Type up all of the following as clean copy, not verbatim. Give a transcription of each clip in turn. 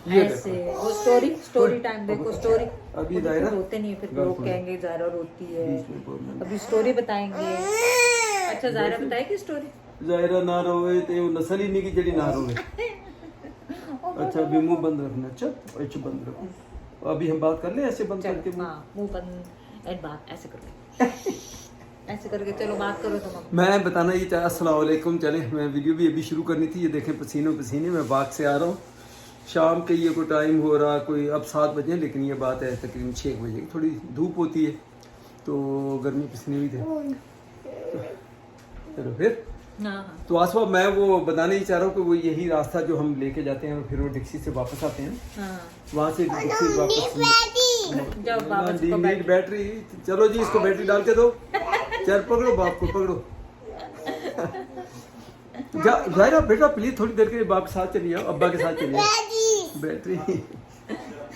ये ऐसे वो स्टोरी टाइम देखो स्टोरी। अभी दायरा रोते नहीं है फिर लोग कहेंगे ज़ायरा रोती है। बीच में बोलना। अभी स्टोरी बताएंगे। अच्छा ज़ायरा बताएगी स्टोरी। ज़ायरा ना रोवे ते वो नस्ल ही नहीं की जड़ी ना रोवे। अच्छा अभी मुंह बंद रखना। अच्छा अच्छा बंद रखो। अभी हम बात कर ले ऐसे बंद करके मुंह। हाँ मुंह बंद एंड बात ऐसे करके ऐसे करके चलो बात करो तुम। मैं बताना ये चाह अस्सलाम वालेकुम। चले मैं वीडियो भी अभी शुरू करनी थी। ये देखें पसीनों पसीने मैं बाग से आ रहा हूँ। शाम के ये कोई टाइम हो रहा कोई अब 7 बजे लेकिन ये बात है तकरीबन 6 बजे की थोड़ी धूप होती है तो गर्मी पसीने भी थे। चलो फिर तो आसवा मैं वो बताने ही चाह रहा हूँ कि वो यही रास्ता जो हम लेके जाते हैं फिर वो डिक्सी से वापस आते हैं वहाँ से डिक्सी वापस नीड बैटरी। चलो जी इसको बैटरी डाल के दो। चल पकड़ो बाप को पकड़ो। जायरा बेटा प्लीज थोड़ी देर के लिए बाप के साथ चलिए अब्बा के साथ चलिए बैटरी।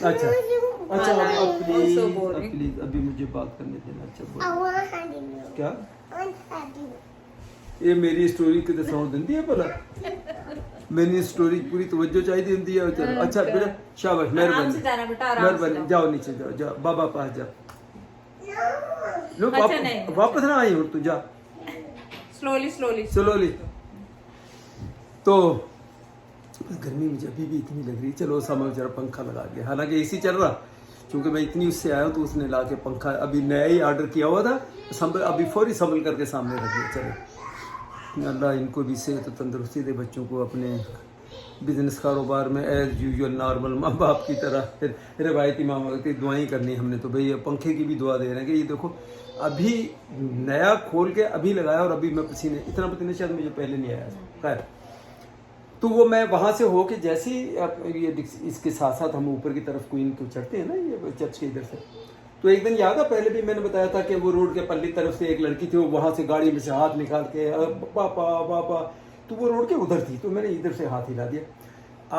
अच्छा अच्छा अब प्लीज अभी मुझे बात करने देना। अच्छा क्या ये मेरी स्टोरी कितने साउंड दिंदी है भला मेरी स्टोरी पूरी तवज्जो चाहिए होंदी है। चलो अच्छा बेटा शाबाश मेहरबानी जाओ नीचे जाओ जाओ बाबा पास जाओ। लो वापस ना आई हूँ तू जा स्लोली। तो गर्मी मुझे अभी भी इतनी लग रही। चलो समय जरा पंखा लगा दिया हालांकि एसी चल रहा क्योंकि मैं इतनी उससे आया हूँ तो उसने ला के पंखा अभी नया ही ऑर्डर किया हुआ था संभल अभी फौरी संभल करके सामने रख दिया। चलो अल्लाह इनको भी सेहत तो तंदुरुस्ती दे बच्चों को अपने बिजनेस कारोबार में एज यूजुअल नॉर्मल माँ बाप की तरह फिर रिवायती माँ बाप की दुआएं करनी हमने तो भाई पंखे की भी दुआ दे रहे हैं कि ये देखो अभी नया खोल के अभी लगाया और अभी मैं पसीने इतना पसीने शायद मुझे पहले नहीं आया। खैर तो वो मैं वहाँ से होके जैसे ही ये इसके साथ साथ हम ऊपर की तरफ क्वीन को चढ़ते हैं ना ये चर्च के इधर से तो एक दिन याद है पहले भी मैंने बताया था कि वो रोड के पल्ली तरफ से एक लड़की थी वो वहाँ से गाड़ी में से हाथ निकाल के पापा पापा तो वो रोड के उधर थी तो मैंने इधर से हाथ हिला दिया।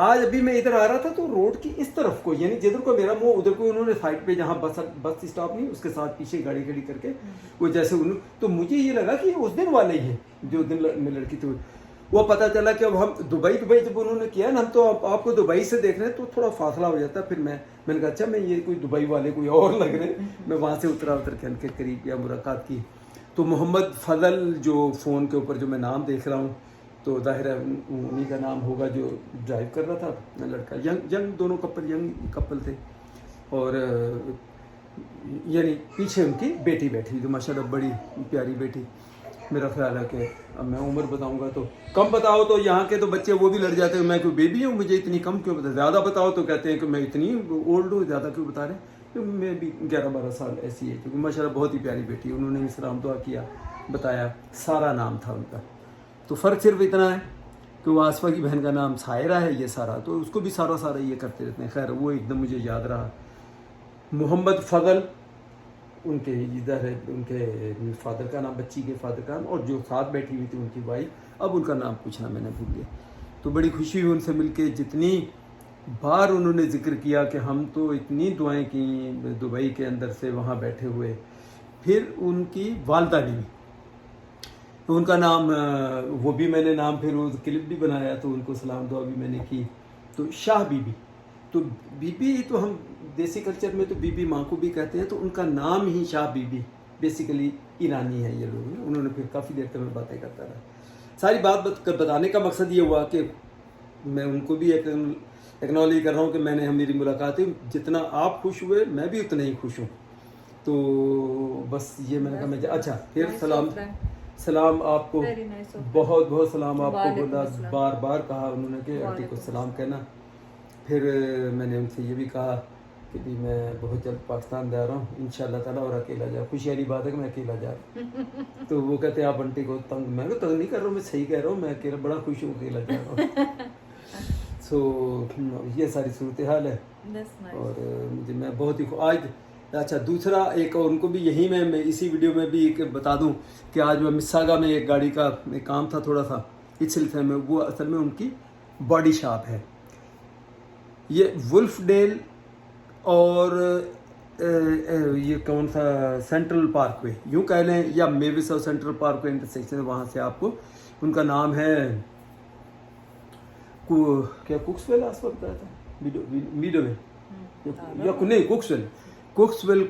आज अभी मैं इधर आ रहा था तो रोड की इस तरफ को यानी जिधर को मेरा मुंह उधर को उन्होंने साइड पे जहाँ बस स्टॉप नहीं उसके साथ पीछे गाड़ी खड़ी करके वो जैसे उन्होंने तो मुझे ये लगा कि उस दिन वाले ही है जो दिन में लड़की थी वो पता चला कि अब हम दुबई जब उन्होंने किया ना हम तो आपको दुबई से देख रहे हैं तो थोड़ा फासला हो जाता है। फिर मैंने कहा अच्छा मैं ये कोई दुबई वाले कोई और लग रहे हैं। मैं वहाँ से उतर के उनके करीब या मुलाकात की तो मोहम्मद फजल जो फ़ोन के ऊपर जो मैं नाम देख रहा हूँ तो जाहिर है उन्हीं का नाम होगा जो ड्राइव कर रहा था लड़का यंग दोनों यंग कपल थे और यानी पीछे उनकी बेटी बैठी तो माशाल्लाह बड़ी प्यारी बेटी। मेरा ख्याल है कि अब मैं उम्र बताऊंगा तो कम बताओ तो यहाँ के तो बच्चे वो भी लड़ जाते हैं मैं कोई बेबी हूँ मुझे इतनी कम क्यों बता ज़्यादा बताओ तो कहते हैं कि मैं इतनी ओल्ड हूँ ज़्यादा क्यों बता रहे हैं। तो मैं भी 11-12 साल ऐसी है क्योंकि माशाल्लाह बहुत ही प्यारी बेटी है। उन्होंने इस्लाम दुआ किया बताया सारा नाम था उनका तो फ़र्क सिर्फ इतना है कि वो आसफा की बहन का नाम सायरा है ये सारा तो उसको भी सारा ये करते रहते हैं। खैर वो एकदम मुझे याद रहा मोहम्मद फजल उनके इधर है उनके फादर का नाम बच्ची के फादर का नाम और जो साथ बैठी हुई थी उनकी वाइफ अब उनका नाम पूछना मैंने भूल गया। तो बड़ी खुशी हुई उनसे मिलके जितनी बार उन्होंने जिक्र किया कि हम तो इतनी दुआएं की दुबई के अंदर से वहाँ बैठे हुए। फिर उनकी वालदा बीवी तो उनका नाम वो भी मैंने नाम फिर वो क्लिप भी बनाया तो उनको सलाम दुआ भी मैंने की तो शाह बीबी तो बीबी तो हम देसी कल्चर में तो बीबी माँ को भी कहते हैं तो उनका नाम ही शाह बीबी बेसिकली ईरानी है ये लोग। उन्होंने फिर काफ़ी देर तक मैं बातें करता रहा। सारी बात बताने का मकसद ये हुआ कि मैं उनको भी एक्नॉलेज कर रहा हूँ कि मैंने मेरी मुलाकात हुई जितना आप खुश हुए मैं भी उतना ही खुश हूँ। तो बस ये मैंने कहा मैं अच्छा फिर सलाम आपको बहुत बहुत सलाम आपको बोला बार बार कहा उन्होंने कि आंटी को सलाम कहना। फिर मैंने उनसे ये भी कहा कि भी मैं बहुत जल्द पाकिस्तान जा रहा हूँ इंशाल्लाह ताला और अकेला जा खुशी वाली बात है कि मैं अकेला जा रहा हूँ। तो वो कहते हैं आप आंटी को तंग मैं तो तंग नहीं कर रहा हूँ मैं सही कह रहा हूँ मैं अकेला बड़ा खुश हूँ अकेला जा रहा हूँ। सो ये सारी सूरत हाल है और मुझे मैं बहुत ही आज अच्छा दूसरा एक और उनको भी यही मैं इसी वीडियो में भी एक बता दूं कि आज मैं मिस्सागा में एक गाड़ी का एक काम था थोड़ा सा इस सिलसिले में वो असल में उनकी बॉडी शॉप है ये वुल्फडेल और ये कौन सा सेंट्रल पार्कवे यूँ कह लें या मेविस और सेंट्रल पार्कवे इंटरसेक्शन वहाँ से आपको उनका नाम है क्या कुक्सवेल आस वक्त बताया था मीडोवे या नहीं, कुक्सवेल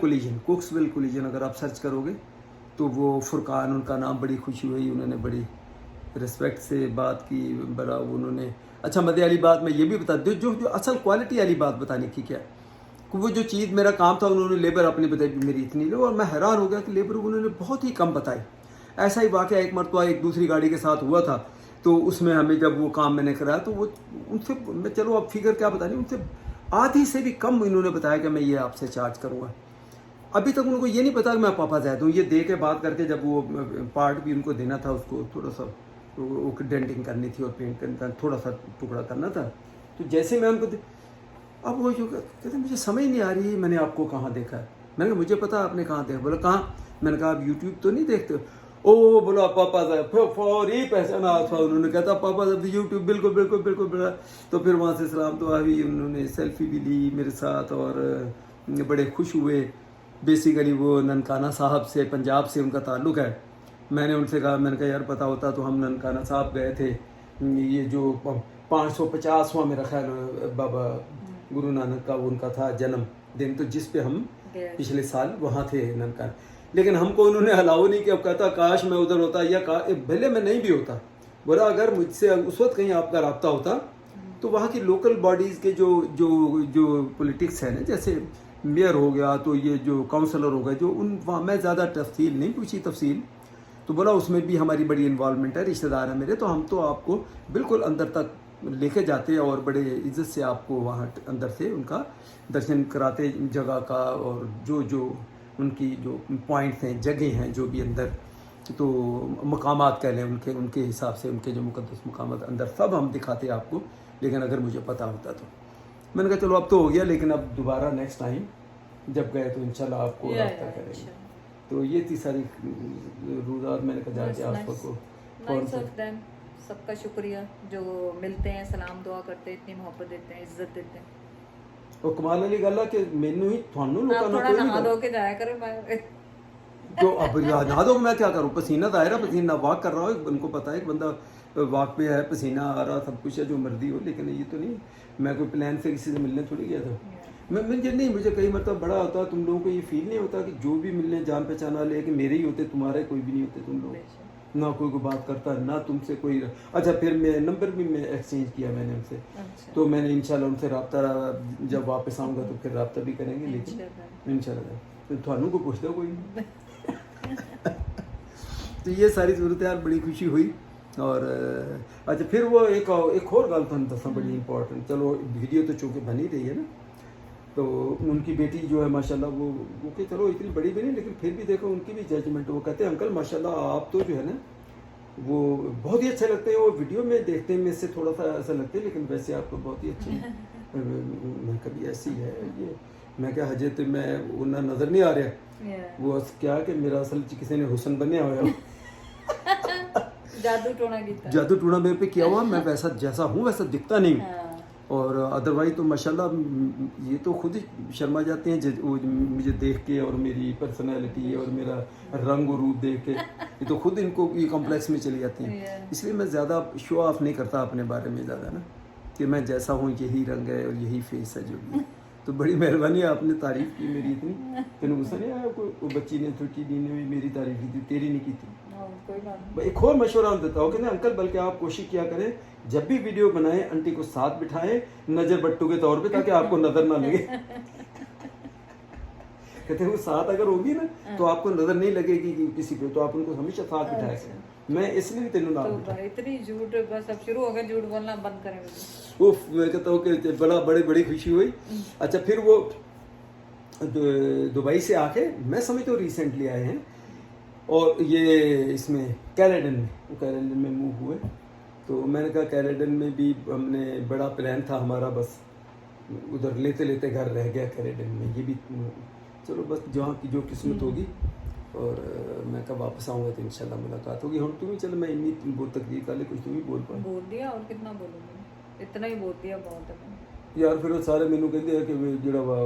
कोलिजन अगर आप सर्च करोगे तो वो फुरकान, उनका नाम, बड़ी खुशी हुई, उन्होंने बड़ी रिस्पेक्ट से बात की, बड़ा उन्होंने। अच्छा मज़े वाली बात मैं ये भी बता दूँ, जो जो असल क्वालिटी वाली बात बताने की क्या, कि वो जो चीज़ मेरा काम था उन्होंने लेबर अपनी बताई मेरी इतनी लो, और मैं हैरान हो गया कि लेबर उन्होंने बहुत ही कम बताई। ऐसा ही वाक़या एक मरतबा एक दूसरी गाड़ी के साथ हुआ था, तो उसमें हमें जब वो काम मैंने कराया तो वो उनसे मैं, चलो अब फिगर क्या बतानी, उनसे आधी से भी कम इन्होंने बताया कि मैं ये आपसे चार्ज करूँगा। अभी तक उनको ये नहीं पता कि मैं पापा जाता हूँ। ये दे के बात करके जब वो पार्ट भी उनको देना था, उसको थोड़ा सा वो डेंटिंग करनी थी और पेंट करना था, थोड़ा सा टुकड़ा करना था, तो जैसे मैं उनको अब वो जो कहते मुझे समझ नहीं आ रही है मैंने आपको कहाँ देखा है। मैंने कहा मुझे पता आपने कहाँ देखा। बोला कहाँ? मैंने कहा आप यूट्यूब तो नहीं देखते हो? ओ बोला पापा साहब फौरी पहचाना था उन्होंने, कहता पापा साहब यूट्यूब, बिल्कुल बिल्कुल बिल्कुल बिल्कुल। तो फिर वहाँ से सलाम तो अभी उन्होंने सेल्फी भी ली मेरे साथ और बड़े खुश हुए। बेसिकली वो ननकाना साहब से, पंजाब से उनका ताल्लुक़ है। मैंने उनसे कहा, मैंने कहा यार पता होता तो हम ननकाना साहब गए थे, ये जो 550वां मेरा ख्याल बाबा गुरु नानक का उनका था जन्मदिन, तो जिस पे हम पिछले साल वहाँ थे ननकाना, लेकिन हमको उन्होंने अलाउ नहीं किया। अब कहता काश मैं उधर होता, या भले मैं नहीं भी होता। बोला अगर मुझसे उस वक्त कहीं आपका रब्ता होता तो वहाँ की लोकल बॉडीज़ के जो जो जो पॉलिटिक्स है ना, जैसे मेयर हो गया, तो ये जो काउंसलर हो गए, जो उन वहाँ मैं ज़्यादा तफसील नहीं पूछी तफसील, तो बोला उसमें भी हमारी बड़ी इन्वॉल्वमेंट है, रिश्तेदार है मेरे, तो हम तो आपको बिल्कुल अंदर तक लेके जाते और बड़े इज्जत से आपको वहाँ अंदर से उनका दर्शन कराते जगह का, और जो जो उनकी जो पॉइंट्स हैं, जगह हैं, जो भी अंदर तो मकामात कह लें उनके उनके हिसाब से, उनके जो मुक़द्दस मकामात अंदर सब हम दिखाते आपको। लेकिन अगर मुझे पता होता तो मैंने कहा चलो अब तो हो गया, लेकिन अब दोबारा नेक्स्ट टाइम जब गए तो इंशाल्लाह आपको रब्ता करेंगे। तो ये थी सारी रूज़ात। मैंने कहा जाके आप सबको सबका शुक्रिया जो मिलते हैं, सलाम दुआ करते हैं, इतनी मोहब्बत देते हैं, इज्जत देते हैं। और कमाल वाली गल है कि मैनू ही थानू लोगों थोड़ा नहा धो के जाया करो बाहर। तो अब नहा दो, मैं क्या करूँ, पसीना तो आ रहा, पसीना वॉक कर रहा हूँ, उनको पता है कि बंदा वॉक पे है, पसीना आ रहा, सब कुछ है, जो मर्जी हो। लेकिन ये तो नहीं, मैं कोई प्लान से किसी से मिलने थोड़ी गया था। मुझे कई मतलब बड़ा होता, तुम लोगों को ये फील नहीं होता कि जो भी मिलने जान पहचान वाले कि मेरे ही होते, तुम्हारे कोई भी नहीं होते तुम लोग, ना कोई को बात करता, ना तुमसे कोई। अच्छा फिर मैं नंबर भी मैं एक्सचेंज किया मैंने उनसे। अच्छा। तो मैंने इंशाल्लाह उनसे रब्ता, जब वापस आऊँगा तो फिर रब्ता भी करेंगे, लेकिन इंशाल्लाह तो थानू को पूछ दो कोई। तो ये सारी सूरत यार बड़ी खुशी हुई। और अच्छा फिर वो एक और गल तुम दसा बड़ी इंपॉर्टेंट, चलो वीडियो तो चूँकि बनी रही है ना, तो उनकी बेटी जो है माशाल्लाह वो कि चलो इतनी बड़ी भी नहीं, लेकिन फिर भी देखो उनकी भी जजमेंट। वो कहते हैं अंकल माशाल्लाह आप तो जो है ना वो बहुत ही अच्छे लगते हैं, वो वीडियो में देखते हैं में से थोड़ा सा ऐसा लगते हैं, लेकिन वैसे आप तो बहुत ही अच्छे हैं। मैं कभी ऐसी है ये, मैं क्या हजे तो मैं उन्हें नज़र नहीं आ रहा, वो क्या कि मेरा असल किसी ने हुसन बनया हुआ जादू टोना मेरे पे किया हुआ, मैं वैसा जैसा हूँ वैसा दिखता नहीं। और अदरवाइज तो माशाल्लाह ये तो खुद ही शर्मा जाते हैं मुझे देख के, और मेरी पर्सनैलिटी और मेरा रंग और रूप देख के, ये तो खुद इनको ये कॉम्प्लेक्स में चली जाती हैं। इसलिए मैं ज़्यादा शो ऑफ नहीं करता अपने बारे में ज़्यादा ना, कि मैं जैसा हूँ यही रंग है और यही फेस है जो भी। तो बड़ी मेहरबानी है, आपने तारीफ़ की मेरी इतनी, तेन गुस्सा नहीं आया? वो बच्ची ने छोटी दी ने मेरी तारीफ़ की थी, तेरी नहीं की थी। एक और मशवरा देता हूँ कि ना अंकल, बल्कि आप कोशिश किया करें जब भी वीडियो बनाएं आंटी को साथ बिठाएं नजर बट्टू के तौर पे, ताकि आपको नजर ना लगे। कहते हैं वो साथ अगर होगी ना तो आपको नजर नहीं लगेगी कि किसी पे, तो आप उनको हमेशा साथ बिठाएं। मैं इसलिए तेनू ना इतनी झूठ, बस अब शुरू हो गया झूठ बोलना बंद करें। उफ, मैं कहता हूँ कि बड़ी खुशी हुई। अच्छा फिर वो दुबई से आके, मैं समझता हूँ रिसेंटली आए हैं, और ये इसमें कैलेडन में मूव हुए। तो मैंने कहा कैलेडन में भी हमने बड़ा प्लान था हमारा, बस उधर लेते लेते घर रह गया कैलेडन में। ये भी चलो बस जहाँ की जो किस्मत होगी, और मैं कब वापस आऊँगा तो इंशाल्लाह मुलाकात होगी। हम तुम ही चलो, मैं इन्हीं बहुत तकलीफ वाले कुछ तुम ही बोल दिया, और कितना बोलूँगी, इतना ही बोल दिया बहुत है यार। फिर वो सारे मैनू कहते हैं कि जोड़ा वा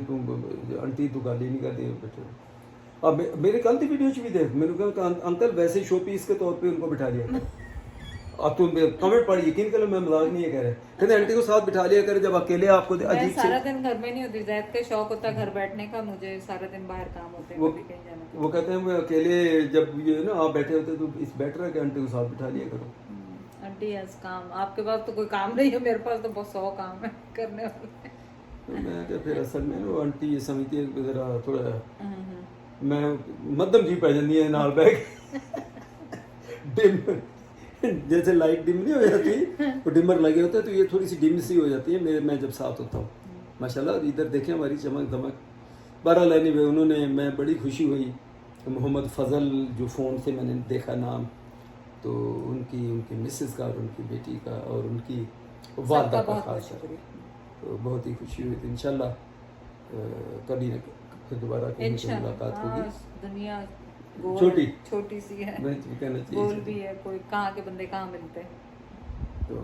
तुम आंटी तू गाली नहीं करती बेटे। अब मेरे कल की वीडियो भी देख, मैंने कहा अंकल वैसे शो पीस के तौर पे उनको बिठा लिया। अब तुम कमेंट पढ़, यकीन करो मैं मजाक नहीं है कह रहे, कहते आंटी को साथ बिठा लिया करे जब अकेले आपको मैं अजीब सारा से। दिन घर में नहीं होती, जैद का शौक होता है घर बैठने का, मुझे सारा दिन बाहर काम होते हैं, वो कभी कहीं जाना तो। वो कहते हैं मैं अकेले जब ये ना आप बैठे होते तो इस बेटर है कि आंटी को साथ बिठा लिया करो। आंटी हैज काम, आपके पास तो कोई काम नहीं है, मेरे पास तो बहुत 100 काम है करने वाले। तो मैं क्या फिर असल में ना आंटी ये समझती है कि जरा थोड़ा हम्म। मैं मध्यम जी पै जाती है नाल बैग डिम, जैसे लाइट डिम नहीं हो जाती तो डिमर लगे होते हैं तो ये थोड़ी सी डिम सी हो जाती है मेरे, मैं जब साथ होता हूँ माशाल्लाह। इधर देखें हमारी चमक दमक। बहरहाल एनीवे उन्होंने, मैं बड़ी खुशी हुई मोहम्मद फजल जो फ़ोन से मैंने देखा नाम, तो उनकी मिसेस का और उनकी बेटी का और उनकी वालदा का बहुत खास शुक्रिया। तो बहुत ही खुशी हुई थी। इंशाल्लाह कभी न फिर दोबारा कहीं तो मुलाकात होगी। दुनिया गोल छोटी छोटी सी है, नहीं तो कहना गोल चाहिए। भी है, कोई कहाँ के बंदे कहाँ मिलते हैं। तो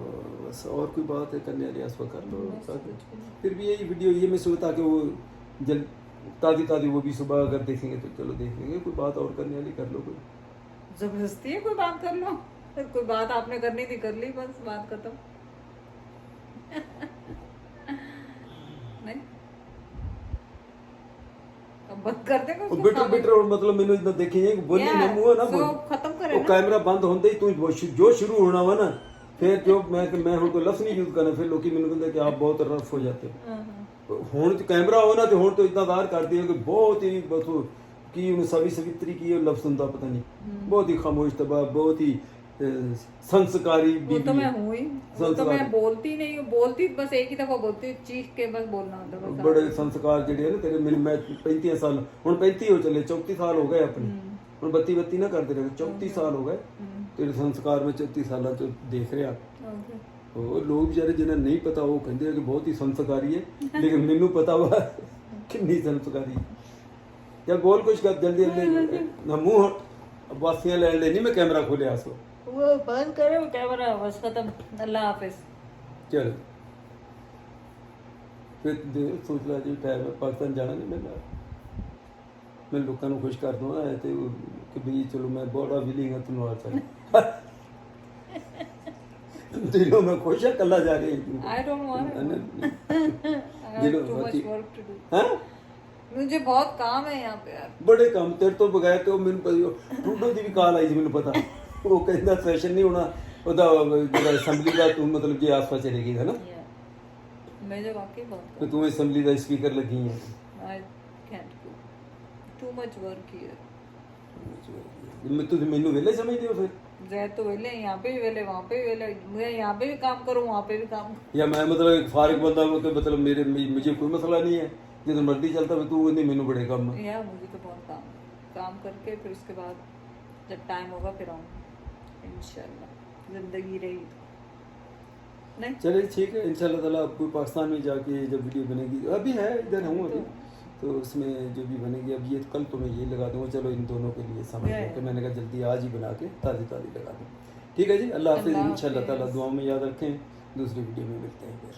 बस और कोई बात है करने वाली आसपा कर लो बस ताकि कुछ भी नहीं। फिर भी यही वीडियो ये मैं सोचता कि वो जल ताज़ी वो भी सुबह अगर देखेंगे तो चलो देख लेंगे, कोई बात और करने वाली कर लो कोई। जबरदस्ती है कोई बात कर लो, फिर कोई बात आपने करनी थी कर ली, बस बात खत्म। नहीं अब बंद कर देगा ਉਹ ਬਿਟਰ ਬਿਟਰ और मतलब ਮੈਨੂੰ ਇਦਾਂ ਦੇਖੀ ਜੇ ਬੋਲੀ ਨਾ ਮੂੰਹ ਨਾ ਬੋਲ खत्म करे ਉਹ ਕੈਮਰਾ ਬੰਦ ਹੁੰਦੇ ਹੀ ਤੂੰ ਜੋ ਸ਼ੁਰੂ ਹੋਣਾ ਵਾ ਨਾ ਫਿਰ ਜੋ ਮੈਂ ਹੁਣ ਕੋਈ ਲਫ਼ਜ਼ ਨਹੀਂ ਯੂਜ਼ ਕਰਨਾ, ਫਿਰ ਲੋਕੀ ਮੈਨੂੰ ਕਹਿੰਦੇ ਕਿ ਆਪ ਬਹੁਤ ਰਫ ਹੋ ਜਾਤੇ ਹੋ। ਹੁਣ ਤੇ ਕੈਮਰਾ ਹੋ ਨਾ ਤੇ ਹੁਣ ਤੋਂ ਇਦਾਂ ਜ਼ਾਹਰ ਕਰਦੀ ਹੈ ਕਿ ਬਹੁਤ ਹੀ ਬਸ ਉਹ ਕੀ ਉਹਨੂੰ ਸਵਿਤਰੀ ਕੀ ਉਹ ਲਫ਼ਜ਼ ਹੁੰਦਾ ਪਤਾ ਨਹੀਂ, ਬਹੁਤ ਹੀ ਖਾਮੋਸ਼ ਤਬਾ, बहुत ही संस्कारी वो तो मैं बीवी हूँ ही, वो तो मैं बोलती नहीं हूँ, बोलती बस एक ही दफा बोलती हूँ, चीख के बस बोलना होता है बस। बड़े संस्कार ਜਿਹੜੇ ਨੇ ਤੇਰੇ ਮੈਂ 35 ਸਾਲ ਹੁਣ 35 ਹੋ ਚੱਲੇ 34 ਸਾਲ ਹੋ ਗਏ ਆਪਣੇ ਹੁਣ 32 ਨਾ ਕਰਦੇ ਰਹੇ 34 ਸਾਲ ਹੋ ਗਏ ਤੇਰੇ ਸੰਸਕਾਰ ਮੈਂ 34 ਸਾਲਾਂ ਚ ਦੇਖ ਰਿਹਾ। Okay. ਉਹ ਲੋਕ ਵਿਚਾਰੇ ਜਿਹਨਾਂ ਨਹੀਂ ਪਤਾ ਉਹ ਕਹਿੰਦੇ ਆ ਕਿ ਬਹੁਤ ਹੀ ਸੰਸਕਾਰੀ ਹੈ ਲੇਕਿन ਮੈਨੂੰ ਪਤਾ ਵਾ ਕਿੰਨੀ ਸੰਸਕਾਰੀ ਹੈ। ਜਾਂ ਬੋਲ ਕੁਝ ਕਰ ਜਲਦੀ ਜਲਦੀ ਨਾ ਮੂੰਹ ਵਾਸੀਆਂ ਲੈਣ ਲਈ ਨਹੀਂ ਮੈਂ ਕੈਮਰਾ ਖੋਲਿਆ ਸੋ वो बंद करो कैमरा, बस खत्म। अल्लाह हाफिज। चलो फिर सोच ला जी टाइम है पाकिस्तान जाना नहीं मिलना, मैं लोगों को खुश कर दूँ तो कि भाई चलो मैं बड़ा विलिंग है तुम दिलों में खुश है कल्ला जा रही I don't want it. I दिलों have too much बाकी work to do. हाँ मुझे बहुत काम है यहाँ पे यार। बड़े काम तेरे तो बगैर तो मैंने टूडो की भी कॉल आई थी मैंने पता वो कहता सेशन नहीं होना ਉਹਦਾ ਜਿਹੜਾ ਅਸੈਂਬਲੀ ਦਾ ਤੂੰ ਮਤਲਬ ਜੇ ਆਸ-ਪਾਸ ਚਲੇਗੀ ਹੈ ਨਾ मुझे वाकई बहुत तो तू असेंबली ਦਾ स्पीकर लगी है I can't do too much work here. मैं तुझे मेनू वेले समझते हो फिर जैद तो वेले, यहाँ पे भी वेले, वहाँ पे भी वेले, मैं यहाँ पे भी काम करूँ वहाँ पे भी काम। या मैं मतलब एक फारिग बंदा हूँ कि मतलब मुझे कोई मसला नहीं है जितना मर्जी चलता है तू नहीं मेनू बड़े काम है। यार मुझे तो बहुत काम करके फिर उसके बाद जब टाइम होगा फिर आऊँगी इंशाल्लाह, जिंदगी रही तो। नहीं चलिए ठीक है इंशाल्लाह ताला आपको पाकिस्तान में जाके जब वीडियो बनेगी अभी है इधर हूँ अभी तो उसमें जो भी बनेगी अब ये कल तो मैं ये लगा दूँगा, चलो इन दोनों के लिए समझ लो कि मैंने कहा जल्दी आज ही बना के ताज़ी लगा दूँ। ठीक है जी, अल्लाह हाफिज़। इंशाल्लाह ताला दुआओं में याद रखें, दूसरी वीडियो में मिलते हैं फिर।